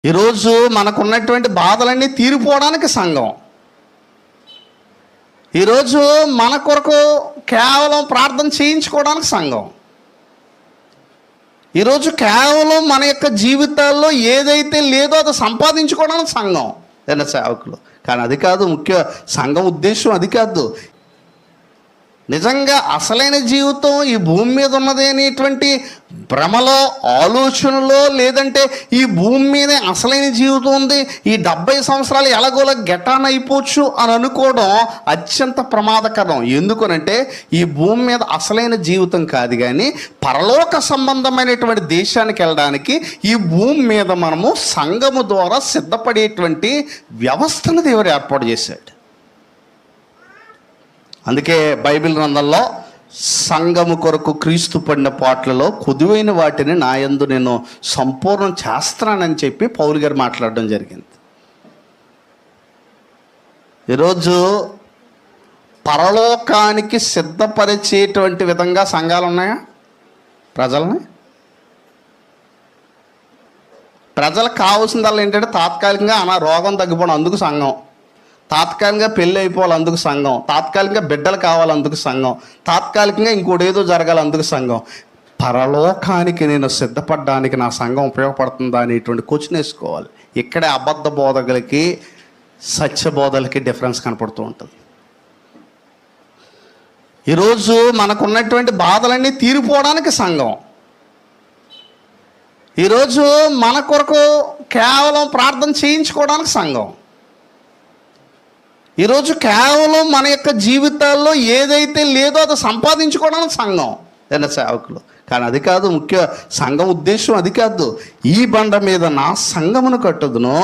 ఈరోజు మనకున్నటువంటి బాధలన్నీ తీరిపోవడానికి సంఘం. ఈరోజు మన కొరకు కేవలం ప్రార్థన చేయించుకోవడానికి సంఘం. ఈరోజు కేవలం మన యొక్క జీవితాల్లో ఏదైతే లేదో అది సంపాదించుకోవడానికి సంఘం ఏదైనా సేవకులు. కానీ అది కాదు ముఖ్య సంఘం ఉద్దేశం, అది కాదు. నిజంగా అసలైన జీవితం ఈ భూమి మీద ఉన్నది అనేటువంటి భ్రమలో, ఆలోచనలో, లేదంటే ఈ భూమి మీదే అసలైన జీవితం ఉంది, ఈ 70 సంవత్సరాలు ఎలాగోలా గెటాన్ అయిపోవచ్చు అని అనుకోవడం అత్యంత ప్రమాదకరం. ఎందుకనంటే ఈ భూమి మీద అసలైన జీవితం కాదు, కానీ పరలోక సంబంధమైనటువంటి దేశానికి వెళ్ళడానికి ఈ భూమి మీద మనము సంఘము ద్వారా సిద్ధపడేటువంటి వ్యవస్థను దేవుడు ఏర్పాటు చేశాడు. అందుకే బైబిల్ గ్రంథంలో సంఘము కొరకు క్రీస్తు పడిన పాటలలో కొదువైన వాటిని నా యందు నేను సంపూర్ణం చేస్తానని చెప్పి పౌలు గారు మాట్లాడడం జరిగింది. ఈరోజు పరలోకానికి సిద్ధపరిచేటువంటి విధంగా సంఘాలు ఉన్నాయా? ప్రజలకు కావాల్సిందల్లా ఏంటంటే తాత్కాలికంగా రోగం తగ్గిపోవడం, అందుకు సంఘం. తాత్కాలికంగా పెళ్ళి అయిపోవాలి, అందుకు సంఘం. తాత్కాలికంగా బిడ్డలు కావాలి, అందుకు సంఘం. తాత్కాలికంగా ఇంకోటేదో జరగాలి, అందుకు సంఘం. పరలోకానికి నేను సిద్ధపడడానికి నా సంఘం ఉపయోగపడుతుందా అనేటువంటి క్వశ్చన్ వేసుకోవాలి. ఇక్కడే అబద్ధ బోధకులకి సత్య బోధలకి డిఫరెన్స్ కనపడుతూ ఉంటుంది. ఈరోజు మనకున్నటువంటి బాధలన్నీ తీరిపోవడానికి సంఘం. ఈరోజు మన కొరకు కేవలం ప్రార్థన చేయించుకోవడానికి సంఘం. ఈరోజు కేవలం మన యొక్క జీవితాల్లో ఏదైతే లేదో అది సంపాదించుకోవడానికి సంఘం ఏదైనా సేవకులు. కానీ అది కాదు ముఖ్య సంఘం ఉద్దేశం, అది కాదు. ఈ బండ మీద నా సంఘమును కట్టుదును,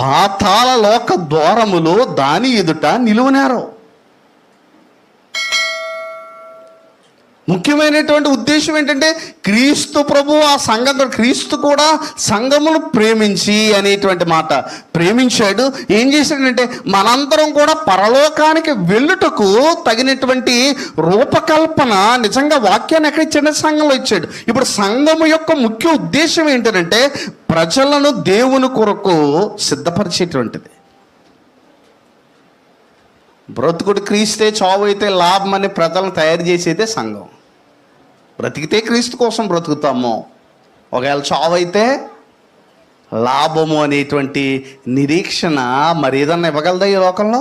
పాతాళ లోక ద్వారములు దాని ఎదుట నిలువనేరవు. ముఖ్యమైనటువంటి ఉద్దేశం ఏంటంటే క్రీస్తు ప్రభు ఆ సంఘం, క్రీస్తు కూడా సంఘమును ప్రేమించి అనేటువంటి మాట ప్రేమించాడు. ఏం చేశాడంటే మనందరం కూడా పరలోకానికి వెళ్ళుటకు తగినటువంటి రూపకల్పన నిజంగా వాక్యాన్ని ఎక్కడ ఇచ్చాడు? సంఘంలో ఇచ్చాడు. ఇప్పుడు సంఘము యొక్క ముఖ్య ఉద్దేశం ఏంటంటే ప్రజలను దేవుని కొరకు సిద్ధపరిచేటువంటిది. బ్రతుకుడు క్రీస్తే, చావు అయితే లాభం అని ప్రజలను తయారు చేసేదే సంఘం. బ్రతికితే క్రీస్తు కోసం బ్రతుకుతాము, ఒకవేళ చావు అయితే లాభము అనేటువంటి నిరీక్షణ మరి ఏదన్నా ఇవ్వగలదా ఈ లోకంలో?